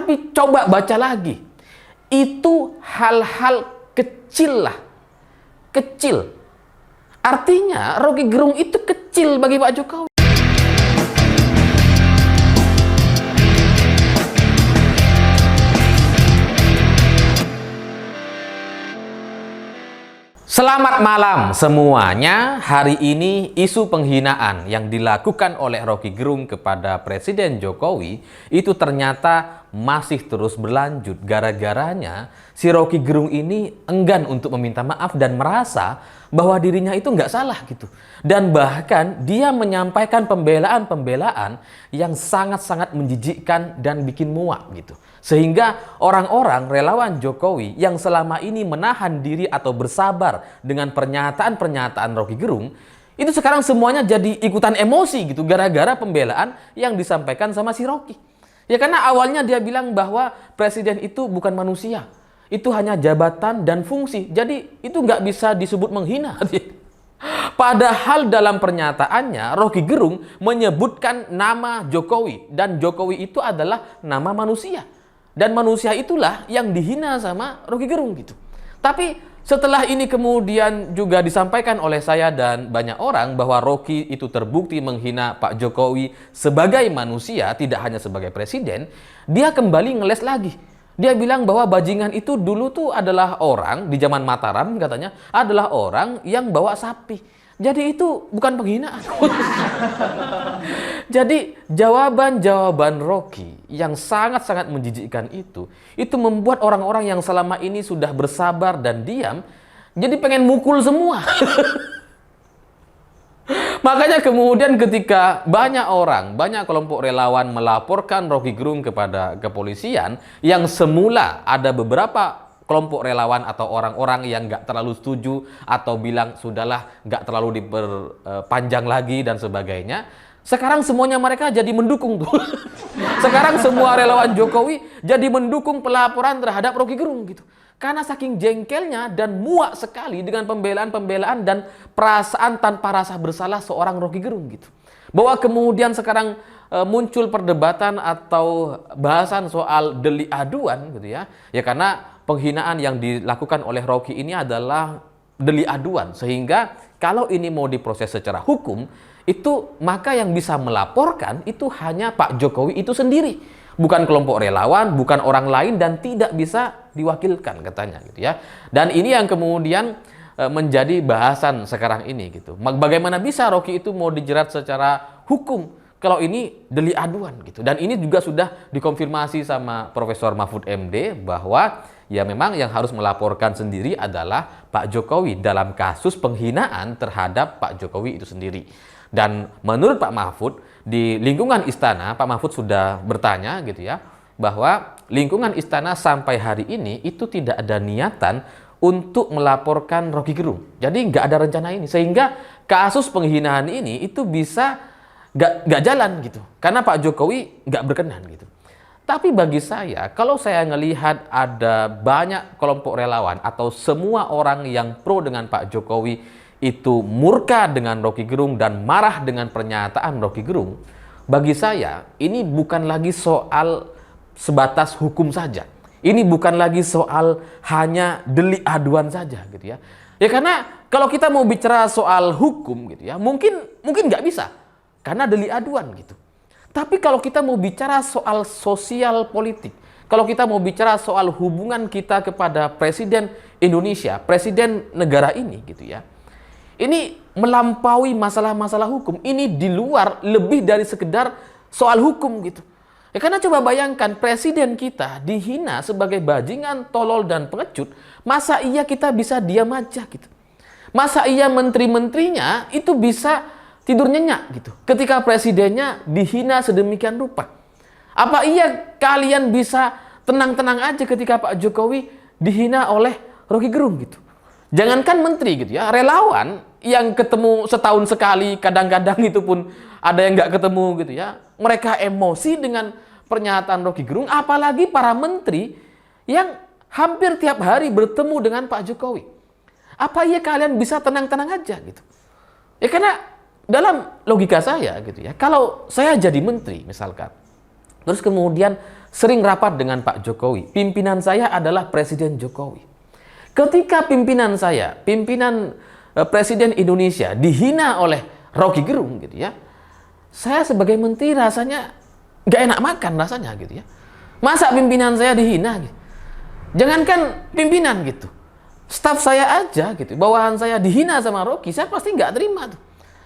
Tapi coba baca lagi. Itu hal-hal kecil lah. Kecil. Artinya Rocky Gerung itu kecil bagi Pak Jokowi. Selamat malam semuanya. Hari ini isu penghinaan yang dilakukan oleh Rocky Gerung kepada Presiden Jokowi itu ternyata masih terus berlanjut. Gara-garanya si Rocky Gerung ini enggan untuk meminta maaf dan merasa bahwa dirinya itu nggak salah gitu. Dan bahkan dia menyampaikan pembelaan-pembelaan yang sangat-sangat menjijikkan dan bikin muak gitu. Sehingga orang-orang relawan Jokowi yang selama ini menahan diri atau bersabar dengan pernyataan-pernyataan Rocky Gerung, itu sekarang semuanya jadi ikutan emosi gitu gara-gara pembelaan yang disampaikan sama si Rocky. Ya karena awalnya dia bilang bahwa presiden itu bukan manusia, itu hanya jabatan dan fungsi, jadi itu nggak bisa disebut menghina. Padahal dalam pernyataannya Rocky Gerung menyebutkan nama Jokowi dan Jokowi itu adalah nama manusia. Dan manusia itulah yang dihina sama Rocky Gerung gitu. Tapi setelah ini kemudian juga disampaikan oleh saya dan banyak orang bahwa Rocky itu terbukti menghina Pak Jokowi sebagai manusia, tidak hanya sebagai presiden, dia kembali ngeles lagi. Dia bilang bahwa bajingan itu dulu tuh adalah orang, di zaman Mataram katanya, adalah orang yang bawa sapi. Jadi itu bukan penghinaan. Jadi jawaban-jawaban Rocky yang sangat-sangat menjijikkan itu membuat orang-orang yang selama ini sudah bersabar dan diam, jadi pengen mukul semua. Makanya kemudian ketika banyak orang, banyak kelompok relawan melaporkan Rocky Gerung kepada kepolisian, yang semula ada beberapa kelompok relawan atau orang-orang yang nggak terlalu setuju atau bilang sudahlah nggak terlalu diperpanjang lagi dan sebagainya, sekarang semuanya mereka jadi mendukung tuh. Sekarang semua relawan Jokowi jadi mendukung pelaporan terhadap Rocky Gerung gitu. Karena saking jengkelnya dan muak sekali dengan pembelaan-pembelaan dan perasaan tanpa rasa bersalah seorang Rocky Gerung gitu. Bahwa kemudian sekarang muncul perdebatan atau bahasan soal delik aduan gitu ya. Ya karena penghinaan yang dilakukan oleh Rocky ini adalah delik aduan. Sehingga kalau ini mau diproses secara hukum, itu maka yang bisa melaporkan itu hanya Pak Jokowi itu sendiri. Bukan kelompok relawan, bukan orang lain, dan tidak bisa diwakilkan katanya gitu ya. Dan ini yang kemudian menjadi bahasan sekarang ini gitu. Bagaimana bisa Rocky itu mau dijerat secara hukum kalau ini delik aduan gitu. Dan ini juga sudah dikonfirmasi sama Profesor Mahfud MD bahwa ya memang yang harus melaporkan sendiri adalah Pak Jokowi dalam kasus penghinaan terhadap Pak Jokowi itu sendiri. Dan menurut Pak Mahfud, di lingkungan istana, Pak Mahfud sudah bertanya gitu ya, bahwa lingkungan istana sampai hari ini itu tidak ada niatan untuk melaporkan Rocky Gerung. Jadi nggak ada rencana ini. Sehingga kasus penghinaan ini itu bisa nggak jalan gitu. Karena Pak Jokowi nggak berkenan gitu. Tapi bagi saya, kalau saya ngelihat ada banyak kelompok relawan atau semua orang yang pro dengan Pak Jokowi itu murka dengan Rocky Gerung dan marah dengan pernyataan Rocky Gerung, bagi saya ini bukan lagi soal sebatas hukum saja. Ini bukan lagi soal hanya delik aduan saja gitu ya. Ya karena kalau kita mau bicara soal hukum gitu ya, mungkin nggak bisa karena delik aduan gitu. Tapi kalau kita mau bicara soal sosial politik, kalau kita mau bicara soal hubungan kita kepada Presiden Indonesia, Presiden negara ini gitu ya, ini melampaui masalah-masalah hukum. Ini di luar lebih dari sekedar soal hukum gitu. Ya karena coba bayangkan presiden kita dihina sebagai bajingan, tolol, dan pengecut. Masa iya kita bisa diam aja gitu? Masa iya menteri-menterinya itu bisa tidur nyenyak gitu ketika presidennya dihina sedemikian rupa? Apa iya kalian bisa tenang-tenang aja ketika Pak Jokowi dihina oleh Rocky Gerung gitu? Jangankan menteri gitu ya, relawan yang ketemu setahun sekali, kadang-kadang itu pun ada yang nggak ketemu gitu ya. Mereka emosi dengan pernyataan Rocky Gerung, apalagi para menteri yang hampir tiap hari bertemu dengan Pak Jokowi. Apa iya kalian bisa tenang-tenang aja gitu? Ya karena dalam logika saya gitu ya, kalau saya jadi menteri misalkan, terus kemudian sering rapat dengan Pak Jokowi. Pimpinan saya adalah Presiden Jokowi. Ketika pimpinan saya, pimpinan Presiden Indonesia dihina oleh Rocky Gerung gitu ya, saya sebagai menteri rasanya nggak enak makan rasanya gitu ya. Masa pimpinan saya dihina gitu? Jangankan pimpinan gitu, staf saya aja gitu, bawahan saya dihina sama Rocky, saya pasti nggak terima tuh.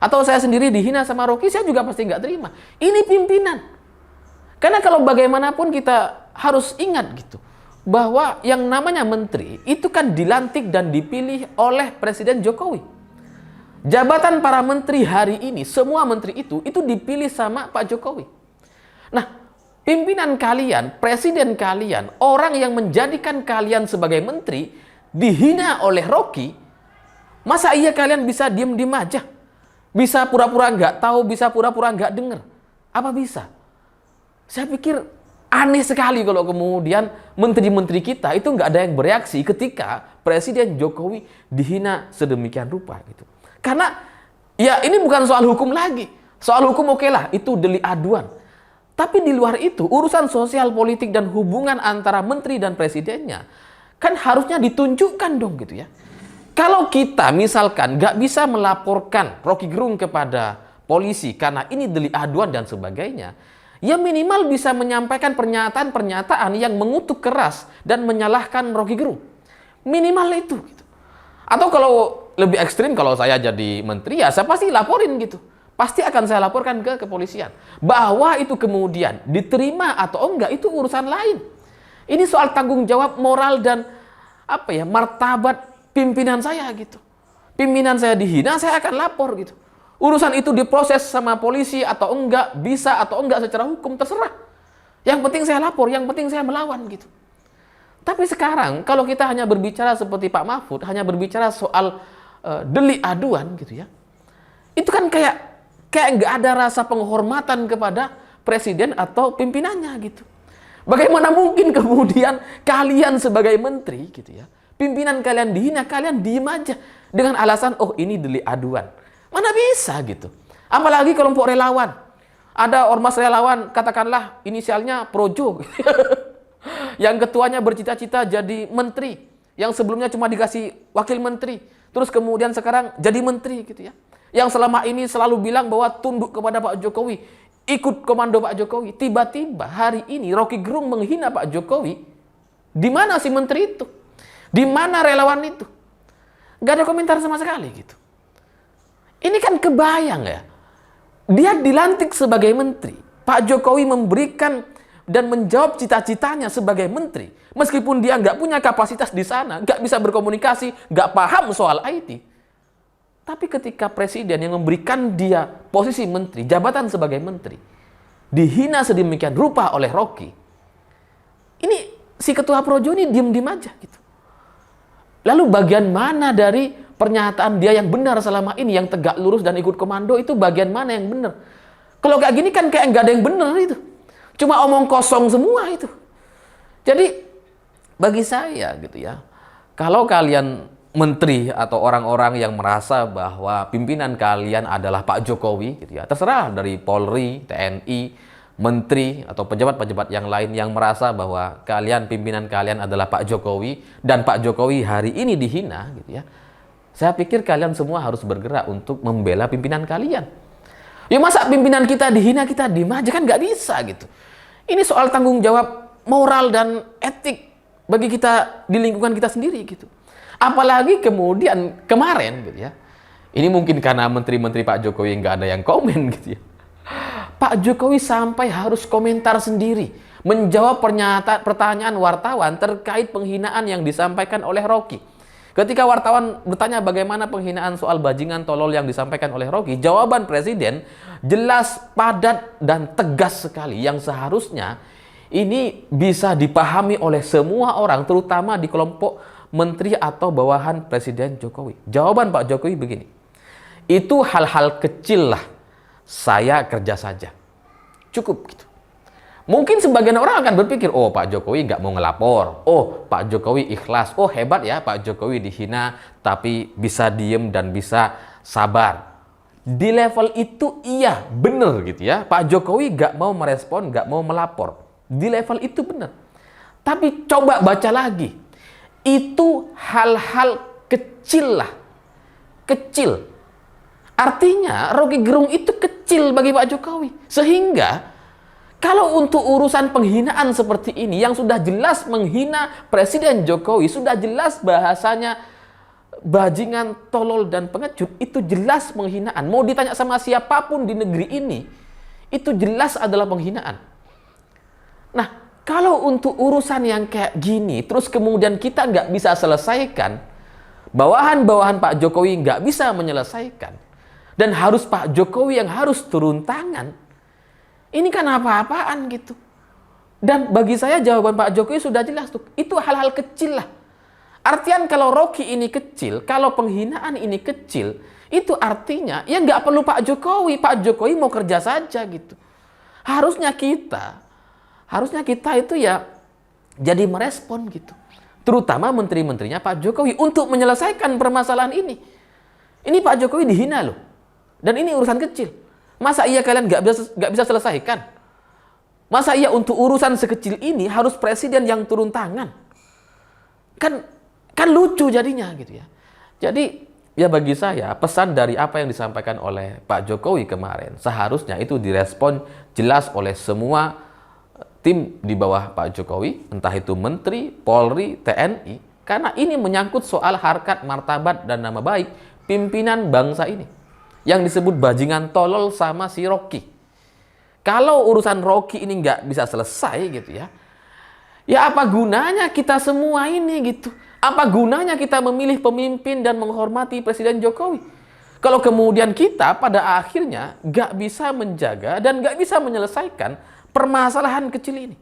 Atau saya sendiri dihina sama Rocky, saya juga pasti nggak terima. Ini pimpinan. Karena kalau bagaimanapun kita harus ingat gitu, bahwa yang namanya menteri itu kan dilantik dan dipilih oleh Presiden Jokowi. Jabatan para menteri hari ini, semua menteri itu dipilih sama Pak Jokowi. Nah, pimpinan kalian, presiden kalian, orang yang menjadikan kalian sebagai menteri, dihina oleh Rocky, masa iya kalian bisa diem-diem aja? Bisa pura-pura nggak tahu, bisa pura-pura nggak dengar? Apa bisa? Saya pikir aneh sekali kalau kemudian menteri-menteri kita itu nggak ada yang bereaksi ketika Presiden Jokowi dihina sedemikian rupa gitu. Karena ya ini bukan soal hukum lagi. Soal hukum oke lah, itu delik aduan. Tapi di luar itu, urusan sosial politik dan hubungan antara menteri dan presidennya kan harusnya ditunjukkan dong gitu ya. Kalau kita misalkan nggak bisa melaporkan Rocky Gerung kepada polisi karena ini delik aduan dan sebagainya, ya minimal bisa menyampaikan pernyataan-pernyataan yang mengutuk keras dan menyalahkan Rocky Gerung. Minimal itu. Gitu. Atau kalau lebih ekstrim, kalau saya jadi menteri, ya saya pasti laporin gitu. Pasti akan saya laporkan ke kepolisian. Bahwa itu kemudian diterima atau enggak, itu urusan lain. Ini soal tanggung jawab moral dan martabat pimpinan saya gitu. Pimpinan saya dihina, saya akan lapor gitu. Urusan itu diproses sama polisi atau enggak, bisa atau enggak secara hukum, terserah. Yang penting saya lapor, yang penting saya melawan gitu. Tapi sekarang kalau kita hanya berbicara seperti Pak Mahfud, hanya berbicara soal delik aduan gitu ya. Itu kan kayak nggak ada rasa penghormatan kepada presiden atau pimpinannya gitu. Bagaimana mungkin kemudian kalian sebagai menteri gitu ya, pimpinan kalian dihina, kalian diem aja dengan alasan oh ini delik aduan. Mana bisa gitu. Apalagi kelompok relawan. Ada ormas relawan, katakanlah inisialnya Projo. Yang ketuanya bercita-cita jadi menteri. Yang sebelumnya cuma dikasih wakil menteri. Terus kemudian sekarang jadi menteri gitu ya. Yang selama ini selalu bilang bahwa tunduk kepada Pak Jokowi. Ikut komando Pak Jokowi. Tiba-tiba hari ini Rocky Gerung menghina Pak Jokowi. Di mana si menteri itu? Di mana relawan itu? Gak ada komentar sama sekali gitu. Ini kan kebayang ya. Dia dilantik sebagai menteri. Pak Jokowi memberikan dan menjawab cita-citanya sebagai menteri. Meskipun dia nggak punya kapasitas di sana, nggak bisa berkomunikasi, nggak paham soal IT. Tapi ketika presiden yang memberikan dia posisi menteri, jabatan sebagai menteri, dihina sedemikian rupa oleh Rocky, ini si ketua Projo ini diem-diem aja gitu. Lalu bagian mana dari pernyataan dia yang benar selama ini, yang tegak lurus dan ikut komando, itu bagian mana yang benar? Kalau kayak gini kan kayak nggak ada yang benar itu. Cuma omong kosong semua itu. Jadi bagi saya gitu ya, kalau kalian menteri atau orang-orang yang merasa bahwa pimpinan kalian adalah Pak Jokowi gitu ya, terserah dari Polri, TNI, menteri atau pejabat-pejabat yang lain yang merasa bahwa pimpinan kalian adalah Pak Jokowi dan Pak Jokowi hari ini dihina gitu ya. Saya pikir kalian semua harus bergerak untuk membela pimpinan kalian. Ya masa pimpinan kita dihina, kita diem aja kan nggak bisa gitu. Ini soal tanggung jawab moral dan etik bagi kita di lingkungan kita sendiri gitu. Apalagi kemudian kemarin gitu ya. Ini mungkin karena menteri-menteri Pak Jokowi nggak ada yang komen gitu ya. Pak Jokowi sampai harus komentar sendiri, menjawab pertanyaan wartawan terkait penghinaan yang disampaikan oleh Rocky. Ketika wartawan bertanya bagaimana penghinaan soal bajingan tolol yang disampaikan oleh Rocky, jawaban presiden jelas, padat, dan tegas sekali yang seharusnya ini bisa dipahami oleh semua orang, terutama di kelompok menteri atau bawahan Presiden Jokowi. Jawaban Pak Jokowi begini, itu hal-hal kecil lah, saya kerja saja. Cukup gitu. Mungkin sebagian orang akan berpikir, oh Pak Jokowi nggak mau ngelapor, oh Pak Jokowi ikhlas, oh hebat ya Pak Jokowi dihina, tapi bisa diem dan bisa sabar. Di level itu iya, bener gitu ya, Pak Jokowi nggak mau merespon, nggak mau melapor. Di level itu benar. Tapi coba baca lagi. Itu hal-hal kecil lah. Kecil. Artinya Rocky Gerung itu kecil bagi Pak Jokowi. Sehingga kalau untuk urusan penghinaan seperti ini yang sudah jelas menghina Presiden Jokowi, sudah jelas bahasanya bajingan, tolol, dan pengecut, itu jelas penghinaan. Mau ditanya sama siapapun di negeri ini, itu jelas adalah penghinaan. Nah, kalau untuk urusan yang kayak gini, terus kemudian kita nggak bisa selesaikan, bawahan-bawahan Pak Jokowi nggak bisa menyelesaikan, dan harus Pak Jokowi yang harus turun tangan, ini kan apa-apaan gitu. Dan bagi saya jawaban Pak Jokowi sudah jelas tuh. Itu hal-hal kecil lah. Artian kalau Rocky ini kecil, kalau penghinaan ini kecil, itu artinya ya nggak perlu Pak Jokowi. Pak Jokowi mau kerja saja gitu. Harusnya kita itu ya jadi merespon gitu. Terutama menteri-menterinya Pak Jokowi untuk menyelesaikan permasalahan ini. Ini Pak Jokowi dihina loh. Dan ini urusan kecil. Masa iya kalian nggak bisa selesaikan? Masa iya untuk urusan sekecil ini harus presiden yang turun tangan? Kan lucu jadinya gitu ya. Jadi ya bagi saya pesan dari apa yang disampaikan oleh Pak Jokowi kemarin seharusnya itu direspon jelas oleh semua tim di bawah Pak Jokowi, entah itu Menteri, Polri, TNI, karena ini menyangkut soal harkat, martabat, dan nama baik pimpinan bangsa ini. Yang disebut bajingan tolol sama si Rocky. Kalau urusan Rocky ini nggak bisa selesai gitu ya, ya apa gunanya kita semua ini gitu? Apa gunanya kita memilih pemimpin dan menghormati Presiden Jokowi? Kalau kemudian kita pada akhirnya nggak bisa menjaga dan nggak bisa menyelesaikan permasalahan kecil ini.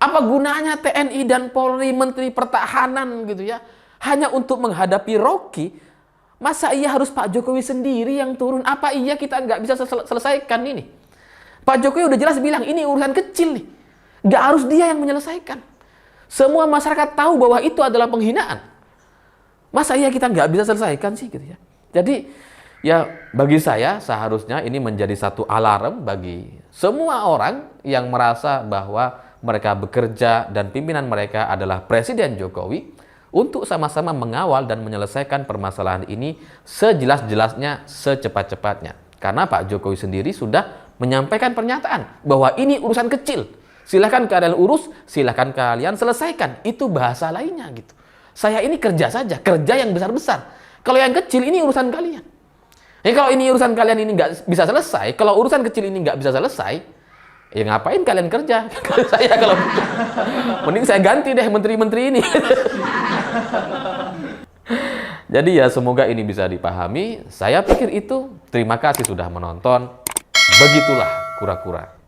Apa gunanya TNI dan Polri, Menteri Pertahanan gitu ya, hanya untuk menghadapi Rocky? Masa iya harus Pak Jokowi sendiri yang turun? Apa iya kita nggak bisa selesaikan ini? Pak Jokowi udah jelas bilang ini urusan kecil nih. Nggak harus dia yang menyelesaikan. Semua masyarakat tahu bahwa itu adalah penghinaan. Masa iya kita nggak bisa selesaikan sih gitu ya? Jadi ya bagi saya seharusnya ini menjadi satu alarm bagi semua orang yang merasa bahwa mereka bekerja dan pimpinan mereka adalah Presiden Jokowi, untuk sama-sama mengawal dan menyelesaikan permasalahan ini sejelas-jelasnya, secepat-cepatnya. Karena Pak Jokowi sendiri sudah menyampaikan pernyataan bahwa ini urusan kecil. Silahkan kalian urus, silahkan kalian selesaikan. Itu bahasa lainnya gitu. Saya ini kerja saja, kerja yang besar-besar. Kalau yang kecil ini urusan kalian. Kalau ini urusan kalian ini nggak bisa selesai, kalau urusan kecil ini nggak bisa selesai, ya ngapain kalian kerja? Saya kalau mending saya ganti deh menteri-menteri ini. Jadi ya semoga ini bisa dipahami. Saya pikir itu. Terima kasih sudah menonton. Begitulah kura-kura.